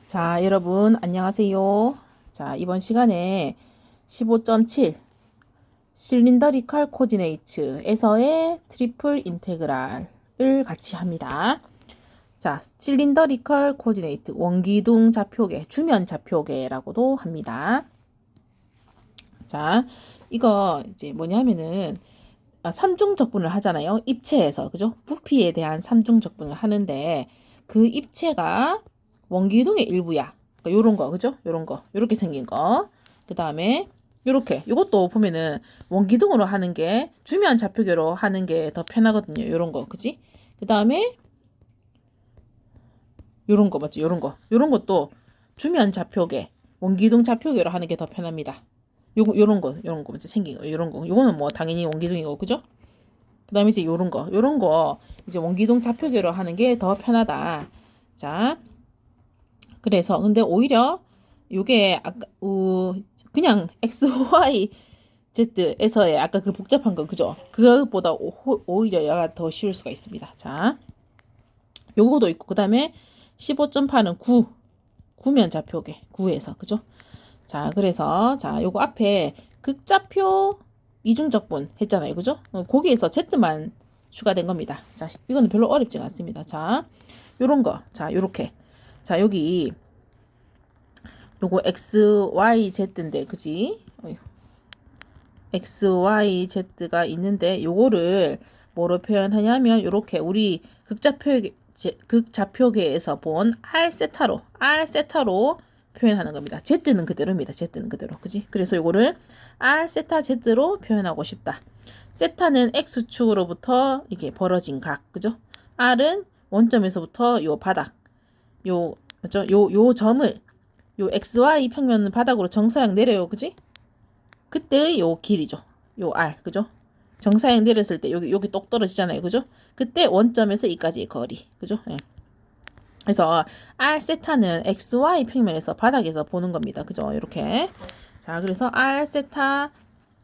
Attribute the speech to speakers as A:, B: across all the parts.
A: 자, 여러분, 안녕하세요. 자, 이번 시간에 15.7 실린더리컬 코디네이츠에서의 트리플 인테그랄을 같이 합니다. 자, 실린더리컬 코디네이트, 원기둥 좌표계, 주면 좌표계라고도 합니다. 자, 이거 이제 뭐냐면은 삼중 적분을 하잖아요. 입체에서, 그죠? 부피에 대한 삼중 적분을 하는데 그 입체가 원기둥의 일부야. 그러니까 요런 거, 그죠? 요런 거. 요렇게 생긴 거. 그 다음에 요렇게. 요것도 보면은 원기둥으로 하는 게 주면 좌표계로 하는 게 더 편하거든요. 요런 거, 그지? 그 다음에 요런 거 맞죠? 요런 거. 요런 것도 주면 좌표계, 원기둥 좌표계로 하는 게 더 편합니다. 요런 거 맞죠? 생긴 거. 요런 거. 요거는 뭐 당연히 원기둥이고, 그죠? 그 다음에 이제 요런 거 이제 원기둥 좌표계로 하는 게 더 편하다. 자, 그래서 근데 오히려 요게 아까 그냥 x, y, z에서의 아까 그 복잡한 거 그죠? 그것보다 오히려 얘가 더 쉬울 수가 있습니다. 자, 요거도 있고 그 다음에 15.8은 9면 좌표계 9에서 그죠? 자, 그래서 자 요거 앞에 극좌표 이중적분 했잖아요. 그죠? 거기에서 z만 추가된 겁니다. 자, 이거는 별로 어렵지가 않습니다. 자, 요런 거. 자, 요렇게. 자, 여기 요거 x, y, z인데 그지? x, y, z가 있는데 요거를 뭐로 표현하냐면 요렇게 우리 극좌표계에서 본 r 세타로 표현하는 겁니다. z는 그대로입니다. z는 그대로. 그지? 그래서 요거를 r 세타 z로 표현하고 싶다. 세타는 x축으로부터 이게 벌어진 각. 그죠? r은 원점에서부터 요 바닥. 요 맞죠? 요 점을 요 xy 평면 바닥으로 정사각 내려요. 그지? 그때의 요 길이죠. 요 r. 그죠? 정사각 내렸을 때 여기 똑 떨어지잖아요. 그죠? 그때 원점에서 이까지의 거리. 그죠? 예. 그래서 r 세타는 xy 평면에서 바닥에서 보는 겁니다. 그죠? 이렇게. 자, 그래서 r 세타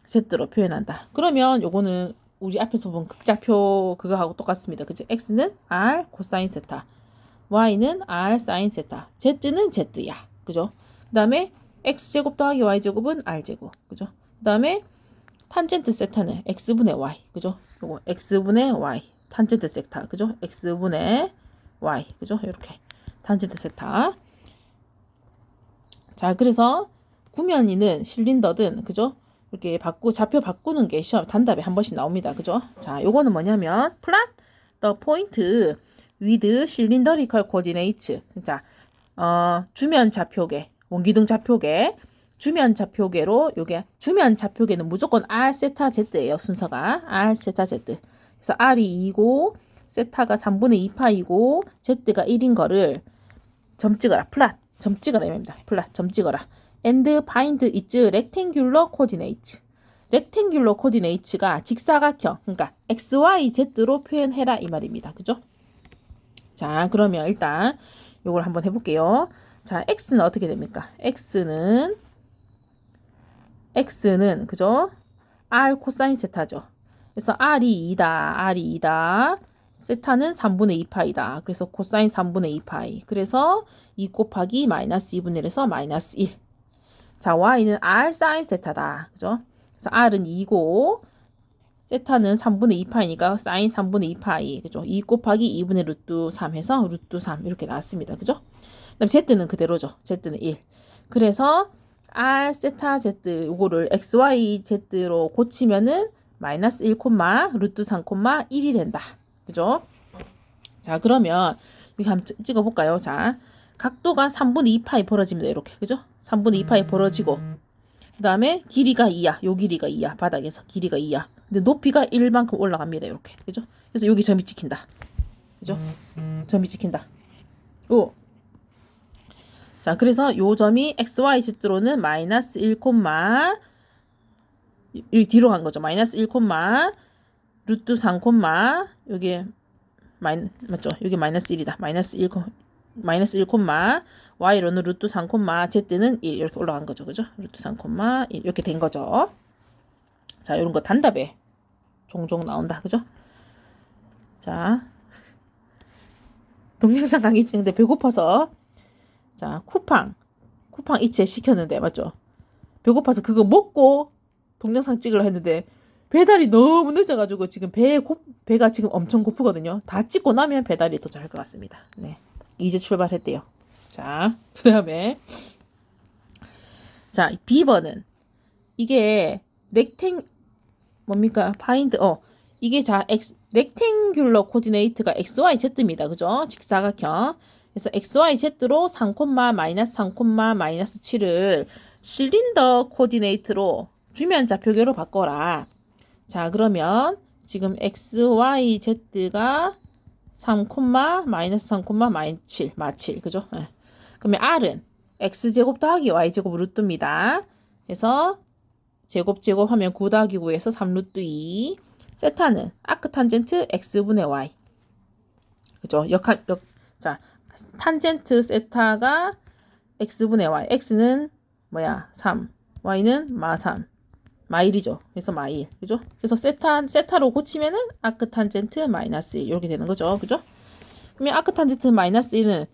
A: z로 표현한다. 그러면 요거는 우리 앞에서 본 극좌표 그거하고 똑같습니다. 그죠? x는 r 코사인 세타, y는 r 사인 세타, z는 z야. 그죠? 그다음에 x제곱 더하기 y제곱은 r제곱. 그죠? 그다음에 탄젠트 세타는 x분의 y. 그죠? 요거 x분의 y. 탄젠트 세타. 그죠? x분의 y. 그죠? 이렇게. 탄젠트 세타. 자, 그래서 구면이는 실린더든 그죠? 이렇게 좌표 바꾸는 게 시험 단답에 한 번씩 나옵니다. 그죠? 자, 요거는 뭐냐면 plot the point with cylindrical coordinates. 자, 주면 좌표계, 원기둥 좌표계, 주면 좌표계로 요게 주면 좌표계는 무조건 r 세타 z예요. 순서가 r 세타 z. 그래서 r이 2고 세타가 3분의 2파이고 z가 1인 거를 점 찍어라. 플랫. 점 찍어라. 입니다. 플랫. 점 찍어라. and find its rectangular coordinates. rectangular coordinates가 직사각형. 그러니까 x, y, z로 표현해라 이 말입니다. 그죠? 자, 그러면 일단 요걸 한번 해볼게요. 자, x는 어떻게 됩니까? x는 그죠? r 코사인 세타죠. 그래서 r이 2다. 세타는 3분의 2파이다. 그래서 코사인 3분의 2파이. 그래서 2 곱하기 마이너스 2분의 1에서 마이너스 1. 자, y는 r 사인 세타다. 그죠? 그래서 r은 2고 세타는 3분의 2파이니까 사인 3분의 2파이. 그죠? 2 곱하기 2분의 루트 3 해서 루트 3 이렇게 나왔습니다. 그죠? 그다음 z는 그대로죠. z는 1. 그래서 r 세타 z 요거를 x, y, z로 고치면은 마이너스 1, 루트 3, 1이 된다. 그죠? 자, 그러면 여기 한번 찍어볼까요? 자, 각도가 3분의 2파이 벌어집니다. 이렇게. 그죠? 3분의 2파이 벌어지고 그 다음에 길이가 2야. 요 길이가 2야. 바닥에서 길이가 2야. 근데 높이가 1만큼 올라갑니다. 이렇게. 그죠? 그래서 여기 점이 찍힌다. 그죠? 점이 찍힌다. 오. 자, 그래서 요 점이 xy z로는 마이너스 1, 여기 뒤로 간 거죠. 마이너스 1, 루트 3, 여기 맞죠? 여기 마이너스 1이다. 마이너스 1, y로는 루트 3, z는 1 이렇게 올라간 거죠. 그죠? 루트 3, 1 이렇게 된 거죠. 자, 이런 거 단답에 종종 나온다. 그죠? 자, 동영상 강의 진행데 배고파서 자, 쿠팡 이체 시켰는데 맞죠? 배고파서 그거 먹고 동영상 찍으려 했는데 배달이 너무 늦어가지고 지금 배가 지금 엄청 고프거든요. 다 찍고 나면 배달이 도착할 것 같습니다. 네, 이제 출발했대요. 자, 그 다음에 자, 비버는 이게 뭡니까? 파인드 이게 렉탱귤러 코디네이트가 XYZ입니다. 그죠? 직사각형. 그래서 XYZ로 3, -3, -7을 실린더 코디네이트로 주면 좌표계로 바꿔라. 자, 그러면 지금 XYZ가 3, -3, -7, -7. 그죠? 네. 그러면 R은 X제곱 더하기 Y제곱 루트입니다. 그래서 제곱 하면 9 더하기 9에서 3루트 2. 세타는 아크탄젠트 x분의 y. 그죠? 자, 탄젠트 세타가 x분의 y. x는 뭐야? 3. y는 마3. 마1이죠. 그래서 마1. 그죠? 그래서 세타로 고치면은 아크탄젠트 마이너스 1. 이렇게 되는 거죠. 그죠? 그러면 아크탄젠트 마이너스 1은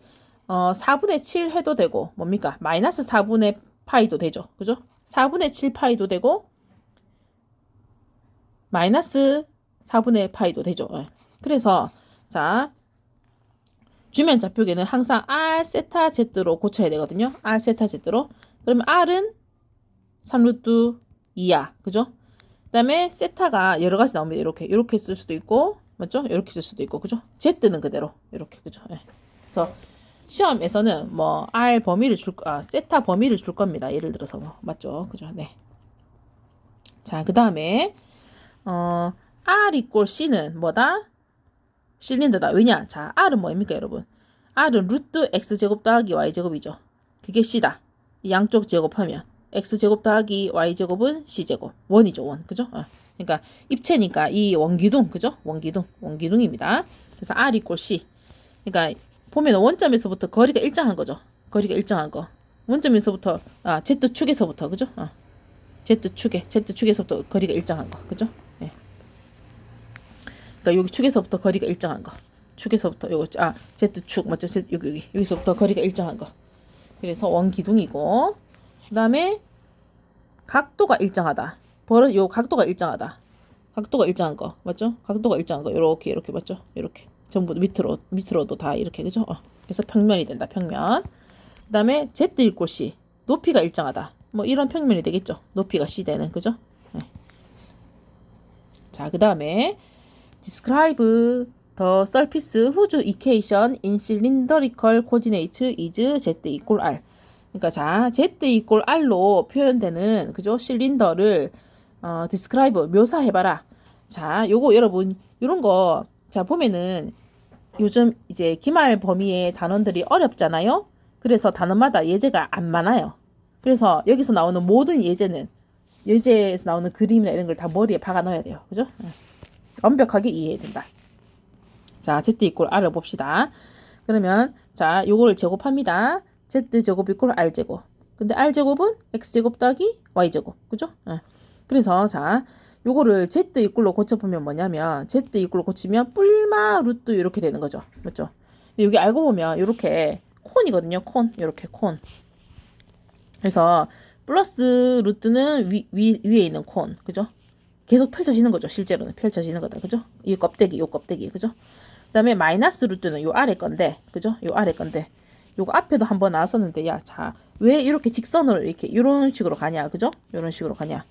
A: 4분의 7 해도 되고 뭡니까? 마이너스 4분의 파이도 되죠. 그죠? 4분의 7 파이도 되고 마이너스 4분의 파이도 되죠. 그래서 자, 주면 좌표계는 항상 R 세타 Z로 고쳐야 되거든요. R 세타 Z로. 그러면 R은 3루트 2야. 그죠? 그 다음에 세타가 여러 가지 나옵니다. 이렇게 쓸 수도 있고 맞죠? 이렇게 쓸 수도 있고 그죠? Z는 그대로 이렇게 그죠? 그래서 시험에서는 뭐 R 범위를 세타 범위를 줄 겁니다. 예를 들어서 뭐 맞죠? 그죠? 네. 자, 그 다음에 R 이꼴 C는 뭐다? 실린더다. 왜냐? 자, R은 뭐입니까, 여러분? R은 루트 X제곱 더하기 Y제곱이죠. 그게 C다. 양쪽 제곱하면 X제곱 더하기 Y제곱은 C제곱. 원이죠, 원. 그죠? 그러니까 입체니까 이 원기둥, 그죠? 원기둥입니다. 그래서 R 이꼴 C. 그러니까 보면 원점에서부터 거리가 일정한 거죠. 거리가 일정한 거. 원점에서부터 Z축에서부터 그죠? Z축에서부터 거리가 일정한 거. 그죠? 예. 그러니까 여기 축에서부터 거리가 일정한 거. 축에서부터 요거 Z축 맞죠? 여기서부터 거리가 일정한 거. 그래서 원기둥이고 그다음에 각도가 일정하다. 요 각도가 일정하다. 각도가 일정한 거 맞죠? 각도가 일정한 거 이렇게 맞죠? 이렇게 전부 밑으로도 다 이렇게 그죠? 그래서 평면이 된다. 평면. 그다음에 Z 이꼴 C 높이가 일정하다. 뭐 이런 평면이 되겠죠. 높이가 C 되는 그죠? 네. 자, 그다음에 describe the surface whose equation in cylindrical coordinates is z equal r. 그러니까 자, z equal r로 표현되는 그죠? 실린더를 describe 묘사해봐라. 자, 요거 여러분 이런 거 자 보면은 요즘 이제 기말 범위의 단원들이 어렵잖아요. 그래서 단원마다 예제가 안 많아요. 그래서 여기서 나오는 모든 예제에서 나오는 그림이나 이런 걸 다 머리에 박아 넣어야 돼요. 그죠? 완벽하게 이해해야 된다. 자, z 이꼴 r을 봅시다. 그러면 자, 요거를 제곱합니다. z 제곱 이꼴 r 제곱. 근데 r 제곱은 x 제곱 더하기 y 제곱. 그죠? 그래서 자, 요거를 z 이꼴로 고쳐보면 뭐냐면 z 이꼴로 고치면 뿔마 루트 이렇게 되는 거죠. 맞죠? 여기 알고 보면 이렇게 콘이거든요. 콘. 이렇게 콘. 그래서 플러스 루트는 위에 있는 콘. 그죠? 계속 펼쳐지는 거죠. 실제로는 펼쳐지는 거다. 그죠? 이 껍데기, 그죠? 그 다음에 마이너스 루트는 요 아래 건데, 그죠? 요 아래 건데, 요거 앞에도 한번 나왔었는데, 야, 자, 왜 이렇게 직선으로 이렇게, 이런 식으로 가냐, 그죠? 이런 식으로 가냐.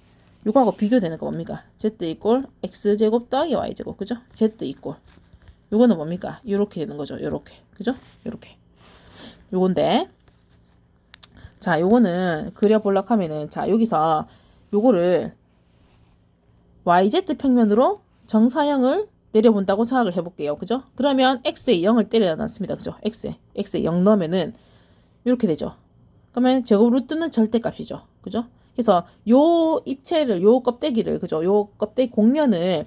A: 요거하고 비교되는 거 뭡니까? z 이꼴 x제곱 더하기 y제곱, 그죠? z 이꼴. 요거는 뭡니까? 요렇게 되는 거죠. 요렇게. 그죠? 요렇게. 요건데, 자, 요거는 그려보려고 하면은, 자, 여기서 요거를 YZ 평면으로 정사형을 내려본다고 생각을 해볼게요. 그죠? 그러면 X에 0을 때려놨습니다. 그죠? X에 0 넣으면은 이렇게 되죠. 그러면 제곱 루트는 절대값이죠. 그죠? 그래서 요 입체를, 요 껍데기를, 그죠? 요 껍데기 공면을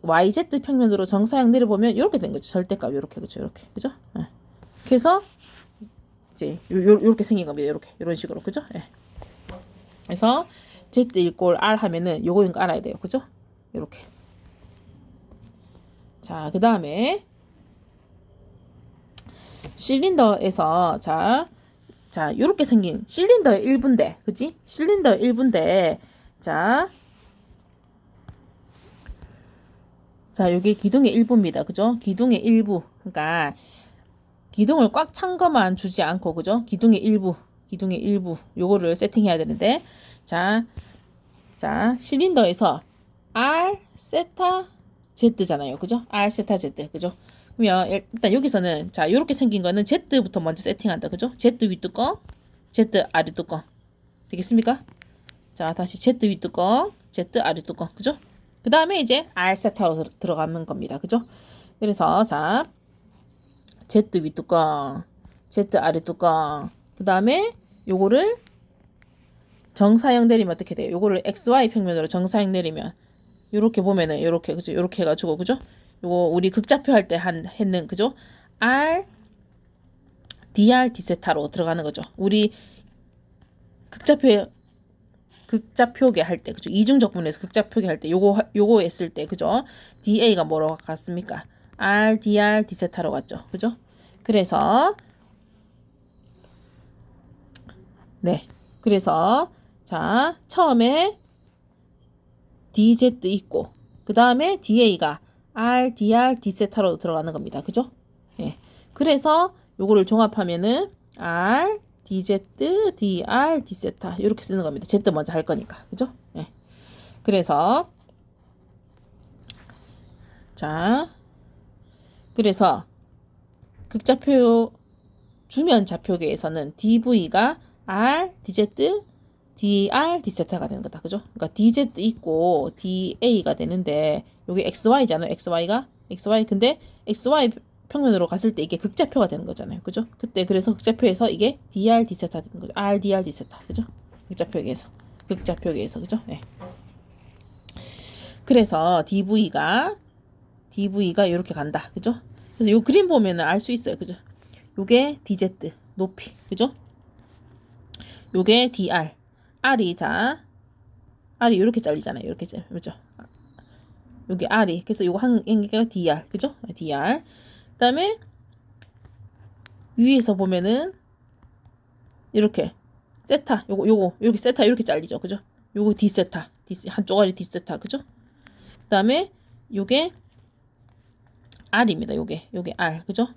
A: YZ 평면으로 정사형 내려보면 이렇게 된 거죠. 절대값, 이렇게, 그죠? 이렇게, 그죠? 그래서 이제 요렇게 생긴 겁니다. 이런 식으로, 그죠? 그래서 z 이꼴 r 하면은 요거인 거 알아야 돼요. 그죠? 요렇게. 자, 그 다음에 실린더에서 자, 자, 요렇게 생긴 실린더의 일부인데, 그지? 실린더의 일부인데, 자, 요게 기둥의 일부입니다. 그죠? 기둥의 일부. 그러니까, 기둥을 꽉 찬 것만 주지 않고, 그죠? 기둥의 일부, 기둥의 일부. 요거를 세팅해야 되는데, 자, 실린더에서 R, 세타, Z잖아요. 그죠? R, 세타, Z. 그죠? 그러면 일단 여기서는 자, 요렇게 생긴 거는 Z부터 먼저 세팅한다. 그죠? Z 윗뚜껑, Z 아랫뚜껑. 되겠습니까? 자, 다시 Z 윗뚜껑, Z 아랫뚜껑. 그죠? 그 다음에 이제 R 세타로 들어가는 겁니다. 그죠? 그래서 자, Z 윗뚜껑, Z 아랫뚜껑. 그 다음에 요거를 정사형 내리면 어떻게 돼요? 요거를 XY 평면으로 정사형 내리면 요렇게 보면은 요렇게 그죠? 요렇게 해가지고 그죠? 요거 우리 극좌표 할 때 했는 그죠? R, DR, D세타로 들어가는 거죠. 우리 극좌표계 할 때 그죠? 이중적분에서 극좌표계 할 때 요거 했을 때 그죠? DA가 뭐로 갔습니까? R, DR, D세타로 갔죠. 그죠? 그래서 네. 그래서 자, 처음에 DZ 있고 그 다음에 DA가 R, DR, D세타로 들어가는 겁니다. 그죠? 예. 그래서 요거를 종합하면은 R, DZ, DR, D세타 이렇게 쓰는 겁니다. Z 먼저 할 거니까. 그죠? 예. 그래서 자, 그래서 극좌표 주면 좌표계에서는 DV가 R, DZ, DR, D세타가 되는 거다. 그죠? 그러니까 DZ 있고 DA가 되는데 여기 XY잖아요. XY 근데 XY 평면으로 갔을 때 이게 극좌표가 되는 거잖아요. 그죠? 그때 그래서 극좌표에서 이게 DR, D세타 되는 거죠. R, DR, D세타. 그죠? 극좌표계에서 그죠? 네. 그래서 DV가 이렇게 간다. 그죠? 그래서 요 그림 보면은 알 수 있어요. 그죠? 요게 DZ 높이. 그죠? 요게 DR. R이 이렇게 잘리잖아요. 이렇게 그죠? 여기 R이 그래서 요거 한 개가 DR 그죠? DR. 그다음에 위에서 보면은 이렇게 세타 요거 이렇게 세타 이렇게 잘리죠. 그죠? 요거 D세타 한 쪼가리 D세타 그죠? 그다음에 요게 R입니다. 요게 R 그죠?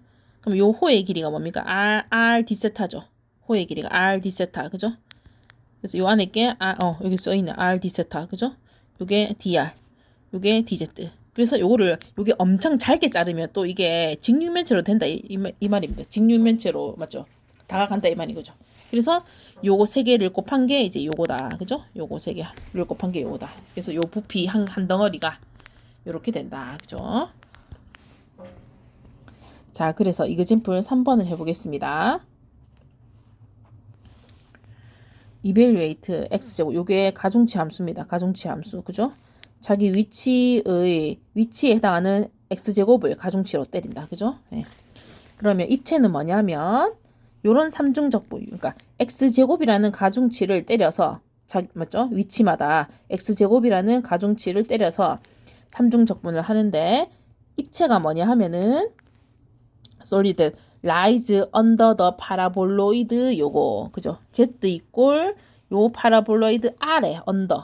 A: 그럼 요 호의 길이가 뭡니까? R D세타죠. 호의 길이가 R D세타 그죠? 그래서 요 안에 게 여기 써 있는 R D세타 그죠? 요게 DR 요게 DZ. 그래서 요게 엄청 잘게 자르면 또 이게 직육면체로 된다 이 말입니다. 직육면체로 맞죠? 다가간다 이 말이죠. 그래서 요거 세 개를 곱한 게 이제 요거다. 그죠? 요거 세 개를 곱한 게 요거다. 그래서 요 부피 한 덩어리가 요렇게 된다. 그죠? 자, 그래서 이그젠플 3번을 해보겠습니다. 이벨리웨이트 x제곱 요게 가중치 함수입니다. 가중치 함수 그죠? 자기 위치에 해당하는 x제곱을 가중치로 때린다. 그죠? 네. 그러면 입체는 뭐냐면 요런 삼중적분 그러니까 x제곱이라는 가중치를 때려서 맞죠? 위치마다 x제곱이라는 가중치를 때려서 삼중적분을 하는데 입체가 뭐냐 하면은 solid rise under the paraboloid 요거 그죠? z 이꼴 요 파라볼로이드 아래 under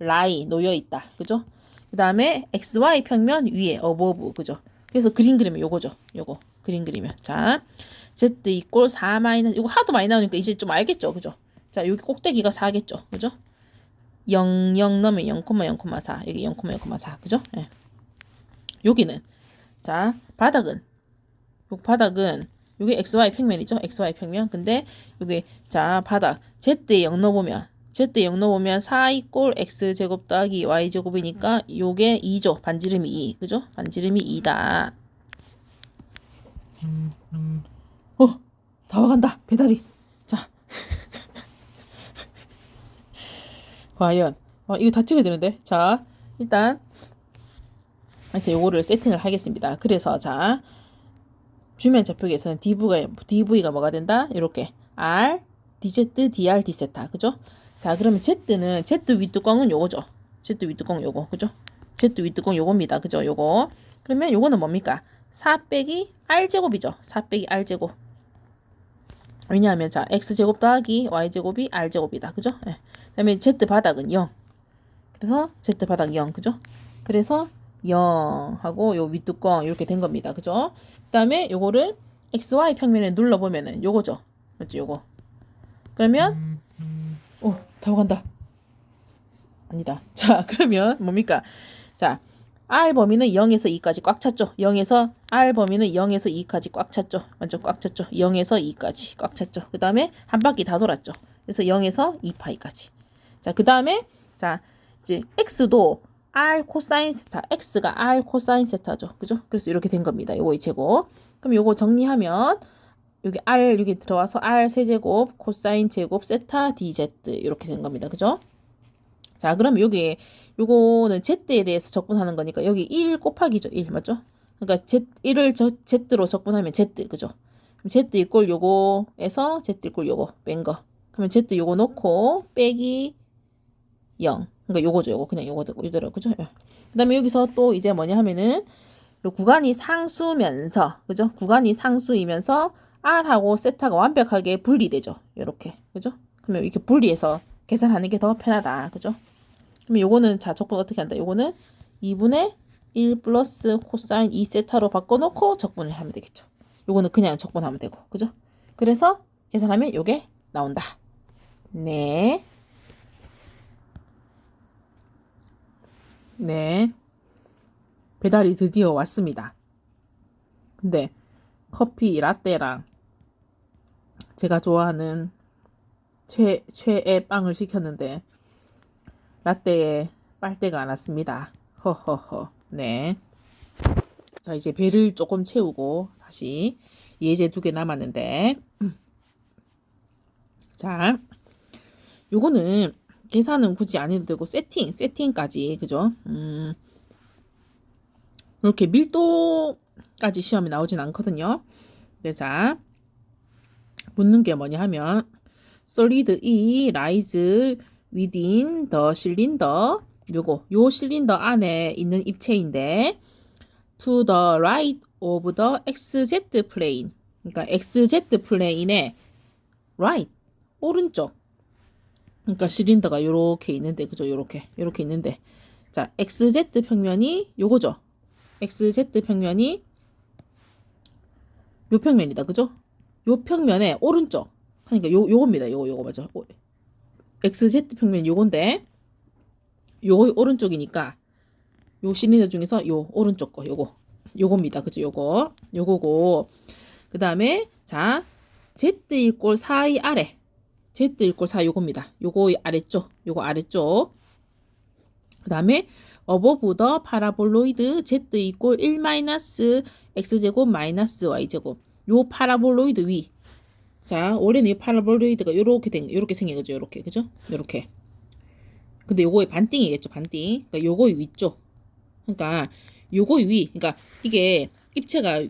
A: lie 놓여 있다. 그죠? 그다음에 xy 평면 위에 above 그죠? 그래서 그림 그리면 요거죠. 요거 그림 그리면 자 z 이꼴 4 마이너스 이거 하도 많이 나오니까 이제 좀 알겠죠. 그죠? 자 여기 꼭대기가 4겠죠. 그죠? 0, 0 넣으면 0,0,4 여기 0,0,4 그죠? 예. 여기는 자 바닥은 요게 XY 평면이죠. XY 평면. 근데 요게 자 바닥 Z에 0 넣어보면 4 이꼴 X제곱 더하기 Y제곱이니까 요게 2죠. 반지름이 2. 그죠? 반지름이 2다. 다 와간다. 배달이. 자. 과연. 이거 다 찍어야 되는데. 자, 일단 그래서 요거를 세팅을 하겠습니다. 그래서 자 주면 좌표계에서는 DV가 뭐가 된다? 이렇게 R, DZ, DR, D세타 그죠? 자 그러면 Z는 Z 윗뚜껑은 요거죠. Z 윗뚜껑 요거 그죠? Z 윗뚜껑 요겁니다. 그죠? 요거 그러면 요거는 뭡니까? 4 빼기 R제곱이죠. 4 빼기 R제곱 왜냐하면 자 x제곱 더하기 y제곱이 r제곱이다. 그죠? 예. 그다음에 z바닥은 0. 그래서 z바닥 0. 그죠? 그래서 0 하고 요 윗뚜껑 이렇게 된 겁니다. 그죠? 그다음에 요거를 xy 평면에 눌러보면은 요거죠. 맞죠? 요거. 그러면 다 간다. 아니다. 자, 그러면 뭡니까? 자, R 범위는 0에서 2까지 꽉 찼죠. 0에서 R 범위는 0에서 2까지 꽉 찼죠. 완전 꽉 찼죠. 0에서 2까지 꽉 찼죠. 그 다음에 한 바퀴 다 돌았죠. 그래서 0에서 2파이까지. 자, 그 다음에 자 이제 X도 R 코사인 세타. X가 R 코사인 세타죠. 그죠? 그래서 이렇게 된 겁니다. 요거의 제곱. 그럼 요거 정리하면 여기 R 여기 들어와서 R 세제곱 코사인 제곱 세타 DZ 이렇게 된 겁니다. 그죠? 자, 그럼 여기 요거는 Z에 대해서 적분하는 거니까 여기 1 곱하기죠. 1 맞죠? 그러니까 Z1을 Z로 적분하면 Z 그죠? 그럼 Z 이꼴 요거에서 Z 이꼴 요거 뺀 거. 그러면 Z 요거 놓고 빼기 0. 그러니까 요거죠. 요거 그냥 요거대로 그죠? 그다음에 여기서 또 이제 뭐냐 하면은 요 구간이 상수면서 그죠? 구간이 상수이면서 R하고 세타가 완벽하게 분리되죠. 요렇게. 그죠? 그러면 이렇게 분리해서 계산하는 게 더 편하다. 그죠? 그럼 요거는 자 적분 어떻게 한다? 요거는 2분의 1 플러스 코사인 2세타로 바꿔놓고 적분을 하면 되겠죠. 요거는 그냥 적분하면 되고. 그죠? 그래서 계산하면 요게 나온다. 네. 네. 배달이 드디어 왔습니다. 근데 커피 라떼랑 제가 좋아하는 최애 빵을 시켰는데 라떼에 빨대가 안 왔습니다. 허허허. 네. 자, 이제 배를 조금 채우고 다시 예제 2개 남았는데 자, 요거는 계산은 굳이 안 해도 되고 세팅까지 그죠? 이렇게 밀도까지 시험에 나오진 않거든요. 네, 자, 묻는 게 뭐냐 하면 solid E lies within the cylinder 요 실린더 안에 있는 입체인데 to the right of the XZ plane 그러니까 XZ 플레인의 right 오른쪽 그러니까 실린더가 요렇게 있는데 그죠? 요렇게 있는데 자 XZ 평면이 요거죠. XZ 평면이 요 평면이다. 그죠? 요 평면의 오른쪽 그러니까 요겁니다. 요거 맞죠? XZ 평면 요건데 요거 오른쪽이니까 요 실린더 중에서 요 오른쪽 거 요겁니다. 그죠? 요거고 그 다음에 자 Z 이꼴 4의 아래 Z 이꼴 4 요겁니다. 요거 아래쪽 요거 아래쪽 그 다음에 above the paraboloid Z 이꼴 1 마이너스 X제곱 마이너스 Y제곱 요 파라볼로이드 위 자, 원래는 이 파라볼로이드가 요렇게 생긴 거죠. 요렇게. 그죠? 요렇게. 근데 요거의 반띵이겠죠. 반띵. 그러니까 요거 위쪽. 그러니까 요거 위. 그러니까 이게 입체가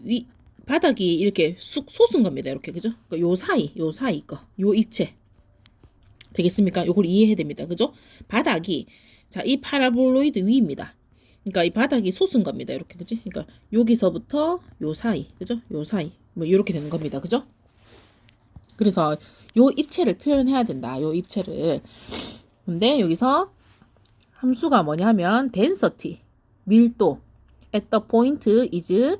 A: 바닥이 이렇게 쑥 솟은 겁니다. 이렇게. 그죠? 그러니까 요 사이 거. 요 입체. 되겠습니까? 요걸 이해해야 됩니다. 그죠? 바닥이 자, 이 파라볼로이드 위입니다. 그러니까 이 바닥이 솟은 겁니다. 이렇게. 그지? 그러니까 여기서부터 요 사이. 그죠? 요 사이. 뭐 이렇게 되는 겁니다. 그죠? 그래서 요 입체를 표현해야 된다. 요 입체를. 근데 여기서 함수가 뭐냐 하면 density, 밀도 at the point is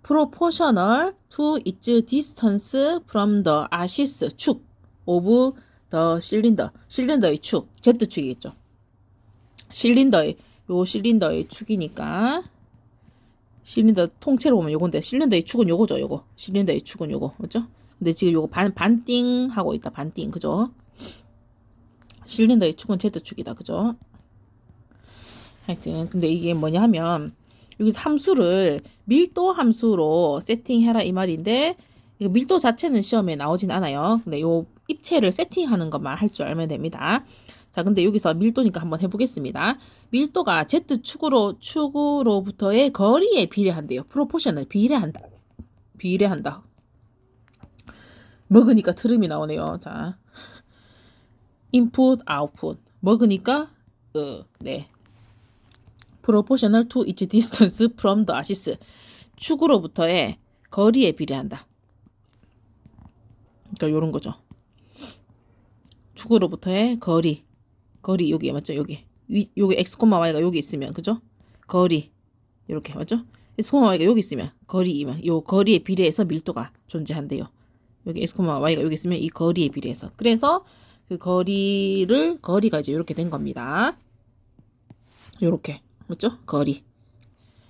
A: proportional to its distance from the axis, 축 of the cylinder. 실린더의 축, Z축이겠죠. 요 실린더의 축이니까 실린더 통째로 보면 요건데 실린더의 축은 요거죠. 요거. 실린더의 축은 요거. 맞죠? 근데 지금 요거 반띵 하고 있다. 반띵. 그죠? 실린더의 축은 Z축이다. 그죠? 하여튼 근데 이게 뭐냐 하면 여기서 함수를 밀도 함수로 세팅해라 이 말인데 이거 밀도 자체는 시험에 나오진 않아요. 근데 요 입체를 세팅하는 것만 할 줄 알면 됩니다. 자, 근데 여기서 밀도니까 한번 해보겠습니다. 밀도가 Z축으로부터의 거리에 비례한대요. 프로포셔널 비례한다. 먹으니까 트름이 나오네요. 자, input, output. 먹으니까 네. proportional to its distance from the axis. 축으로부터의 거리에 비례한다. 그러니까 요런 거죠. 축으로부터의 거리 여기 맞죠? 여기 요게 x, y가 여기 있으면 그죠? 거리 이렇게 맞죠? x, y가 여기 있으면 거리이면 요 거리에 비례해서 밀도가 존재한대요. 여기 x, y가 여기 있으면 이 거리에 비례해서. 그래서 그 거리가 이제 이렇게 된 겁니다. 요렇게 맞죠? 거리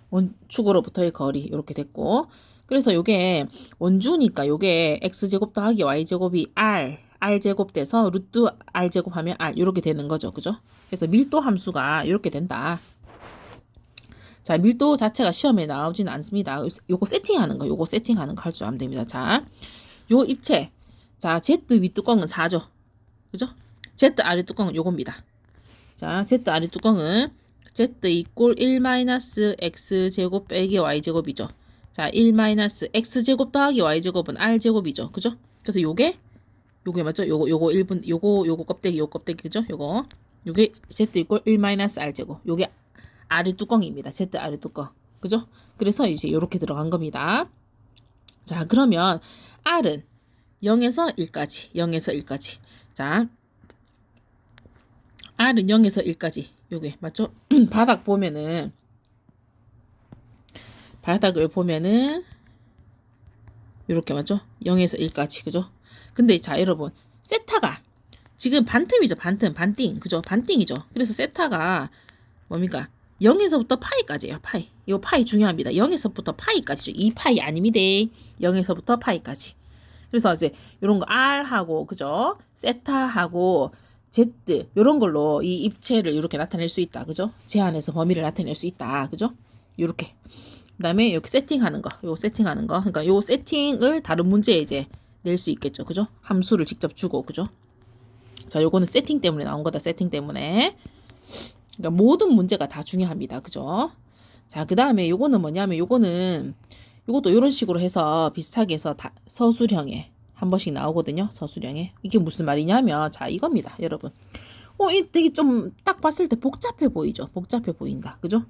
A: 원축으로부터의 거리 이렇게 됐고, 그래서 요게 원주니까 요게 x제곱 더하기 y제곱이 r제곱 돼서 루트 r제곱 하면 r 이렇게 되는 거죠. 그죠? 그래서 밀도 함수가 이렇게 된다. 자, 밀도 자체가 시험에 나오지는 않습니다. 요거 세팅하는 거 할 줄 아면 됩니다. 자, 요 입체. 자, Z 윗뚜껑은 4죠. 그죠? Z 아래 뚜껑은 요겁니다. 자, Z 아래 뚜껑은 Z 이꼴 1-X제곱 빼기 Y제곱이죠. 자, 1-X제곱 더하기 Y제곱은 R제곱이죠. 그죠? 그래서 요게 맞죠? 요거 1분, 요거 껍데기, 그죠? 요게 Z 이꼴 1-R제곱. 요게 아래 뚜껑입니다. Z 아래 뚜껑. 그죠? 그래서 이제 요렇게 들어간 겁니다. 자, 그러면 R은 0에서 1까지. 자, R은 0에서 1까지. 요게 맞죠? 바닥을 보면은 요렇게 맞죠? 0에서 1까지. 그죠? 근데 자, 여러분, 세타가 지금 반틈이죠. 반띵. 그죠? 반띵이죠. 그래서 세타가 뭡니까? 0에서부터 파이까지예요. 요 파이 중요합니다. 0에서부터 파이까지죠. 이 파이 아닙니다. 0에서부터 파이까지. 그래서 이제 요런 거 R하고 그죠? 세타하고 Z 요런 걸로 이 입체를 이렇게 나타낼 수 있다. 그죠? 제한해서 범위를 나타낼 수 있다. 그죠? 요렇게. 그다음에 이렇게 세팅하는 거. 그러니까 요 세팅을 다른 문제에 이제 낼 수 있겠죠. 그죠? 함수를 직접 주고. 그죠? 자, 요거는 세팅 때문에 나온 거다. 세팅 때문에. 그러니까 모든 문제가 다 중요합니다. 그죠? 자, 그다음에 요거는 뭐냐면 요것도 이런 식으로 해서 비슷하게 해서 서술형에 한 번씩 나오거든요. 서술형에. 이게 무슨 말이냐면 자, 이겁니다. 여러분. 이 되게 좀 딱 봤을 때 복잡해 보이죠. 복잡해 보인다. 그죠?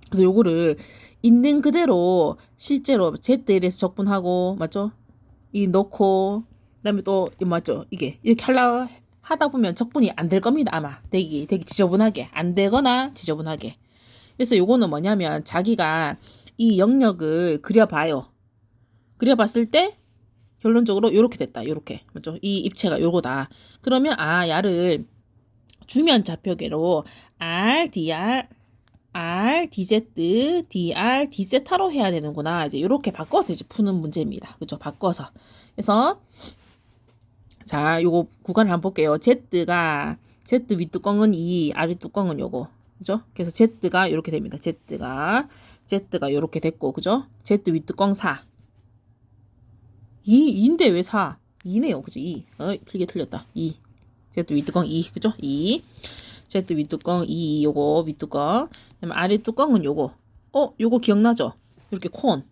A: 그래서 요거를 있는 그대로 실제로 Z에 대해서 적분하고 맞죠? 이 넣고 그다음에 또 맞죠? 이게 이렇게 하다 보면 적분이 안 될 겁니다. 아마 되게 지저분하게 안 되거나 지저분하게. 그래서 요거는 뭐냐면 자기가 이 영역을 그려봐요. 그려봤을 때 결론적으로 요렇게 됐다. 요렇게 맞죠? 이 입체가 요거다. 그러면 야를 주면 좌표계로 R, dr, R, dz, dr, d세타로 해야 되는구나. 이제 요렇게 바꿔서 이제 푸는 문제입니다. 그죠? 바꿔서. 그래서 자, 요거 구간을 한번 볼게요. Z가 Z 윗뚜껑은 2, 아랫뚜껑은 요거. 그죠? 그래서 Z가 이렇게 됩니다. Z가 이렇게 됐고, 그죠? Z 윗뚜껑 4. 2인데 왜 4? 2네요. 그죠? 2. 이게 틀렸다. 2. Z 윗뚜껑 2. 그죠? 2. Z 윗뚜껑 2. 요거 윗뚜껑. 그다음에 아랫뚜껑은 요거. 요거 기억나죠? 이렇게 콘.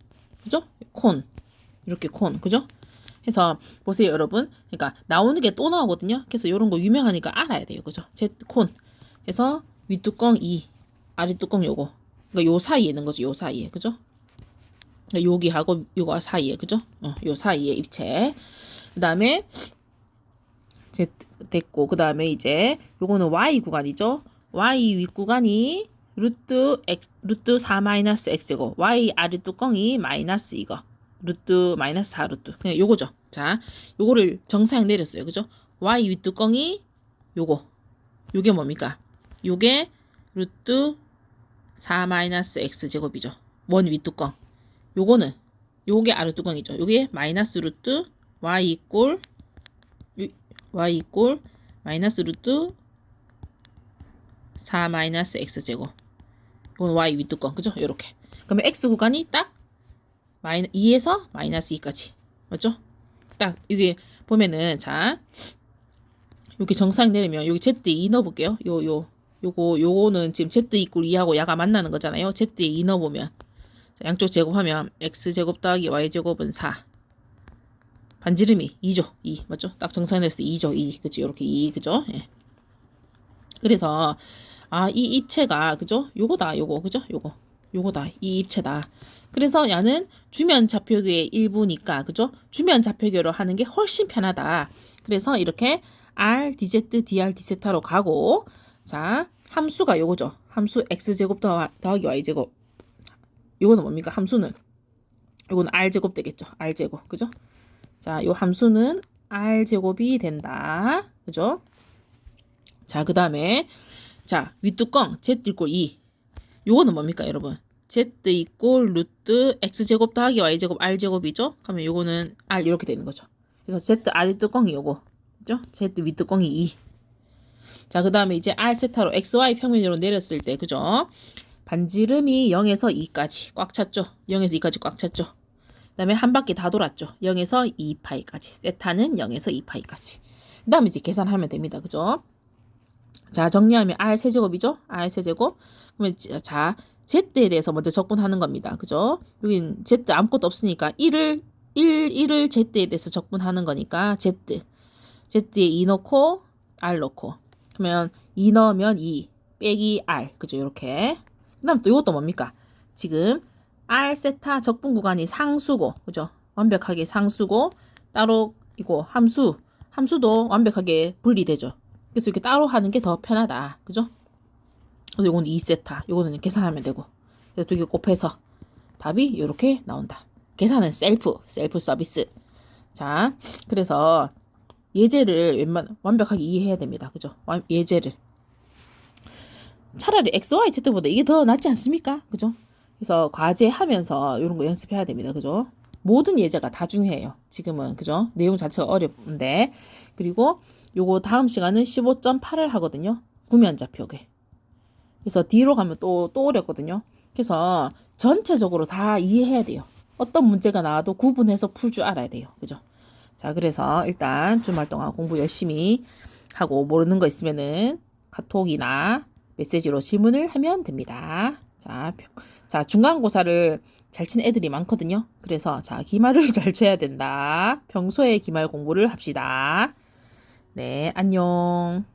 A: 그죠? 콘. 이렇게 콘. 그죠? 해서 보세요, 여러분. 그러니까 나오는 게 또 나오거든요. 그래서 이런 거 유명하니까 알아야 돼요. 그죠? 콘. 해서 윗뚜껑 2, 아랫뚜껑 요거. 그러니까 요 사이에 있는 거죠. 요 사이에. 그죠? 그러니까 여기하고 요거 사이에. 그죠? 요 사이에 입체. 그다음에 Z 됐고 그다음에 이제 요거는 Y 구간이죠. Y 윗 구간이 루트 4-x고 Y 아랫뚜껑이 마이너스 이거. 루트 마이너스 4 루트. 그냥 요거죠. 자, 요거를 정사형 내렸어요. 그죠? Y 윗뚜껑이 요게 뭡니까? 요게 루트 4-x 제곱이죠. 원 윗뚜껑. 요게 아랫뚜껑이죠. 요게 마이너스 루트 y 이꼴 마이너스 루트 4-x 제곱. 이건 y 윗뚜껑. 그죠? 요렇게. 그러면 x 구간이 딱 2에서 마이너스 2까지. 맞죠? 딱 이게 보면은 자 이렇게 정상 내리면 여기 z2 넣어볼게요. 요거는 지금 z 이꼴 2하고 야가 만나는 거잖아요. z2 넣어보면 자, 양쪽 제곱하면 x제곱 더하기 y제곱은 4. 반지름이 2죠. 2 맞죠? 딱 정상 내렸을 때 2죠. 2 그죠? 이렇게 2 그죠? 예. 그래서 이 입체가 그죠? 요거다. 요거 그죠? 요거다. 이 입체다. 그래서 야는 주면 좌표계의 일부니까 그죠? 주면 좌표계로 하는 게 훨씬 편하다. 그래서 이렇게 r dz dr d세타로 가고 자 함수가 요거죠. 함수 x제곱 더하기 y제곱. 요거는 뭡니까? 함수는 요거는 r제곱 되겠죠. r제곱 그죠? 자, 요 함수는 r제곱이 된다. 그죠? 자, 그 다음에 자 윗뚜껑 z 이꼴 2 요거는 뭡니까 여러분? z 이꼴 루트 x제곱 더하기 y제곱 r제곱이죠? 그러면 요거는 r 이렇게 되는 거죠. 그래서 z r 뚜껑이 요거 그죠? z 윗뚜껑이 2. 자, 그 다음에 이제 r 세타로 xy 평면으로 내렸을 때 그죠? 반지름이 0에서 2까지 꽉 찼죠? 0에서 2까지 꽉 찼죠? 그 다음에 한 바퀴 다 돌았죠? 0에서 2파이까지. 세타는 0에서 2파이까지. 그 다음에 이제 계산하면 됩니다. 그죠? 자, 정리하면 r 세제곱이죠? r 세제곱. 그러면 자, z에 대해서 먼저 적분하는 겁니다. 그죠? 여긴 z 아무것도 없으니까 1을 z에 대해서 적분하는 거니까 z에 2 넣고 r 넣고. 그러면 2 넣으면 2 빼기 r. 그죠? 이렇게. 그 다음 또 이것도 뭡니까? 지금 r 세타 적분 구간이 상수고. 그죠? 완벽하게 상수고 따로 이거 함수도 완벽하게 분리되죠. 그래서 이렇게 따로 하는 게 더 편하다. 그죠? 그래서 이거는 2세타. 이거는 계산하면 되고. 그래서 두 개 곱해서 답이 이렇게 나온다. 계산은 셀프 서비스. 자, 그래서 예제를 완벽하게 이해해야 됩니다. 그죠? 예제를. 차라리 XY, Z보다 이게 더 낫지 않습니까? 그죠? 그래서 과제 하면서 이런 거 연습해야 됩니다. 그죠? 모든 예제가 다 중요해요. 지금은. 그죠? 내용 자체가 어렵은데. 그리고 요거 다음 시간은 15.8을 하거든요. 구면좌표계. 그래서 뒤로 가면 또 어렵거든요. 그래서 전체적으로 다 이해해야 돼요. 어떤 문제가 나와도 구분해서 풀 줄 알아야 돼요. 그죠? 자, 그래서 일단 주말 동안 공부 열심히 하고 모르는 거 있으면은 카톡이나 메시지로 질문을 하면 됩니다. 자, 중간고사를 잘 친 애들이 많거든요. 그래서 자, 기말을 잘 쳐야 된다. 평소에 기말 공부를 합시다. 네, 안녕.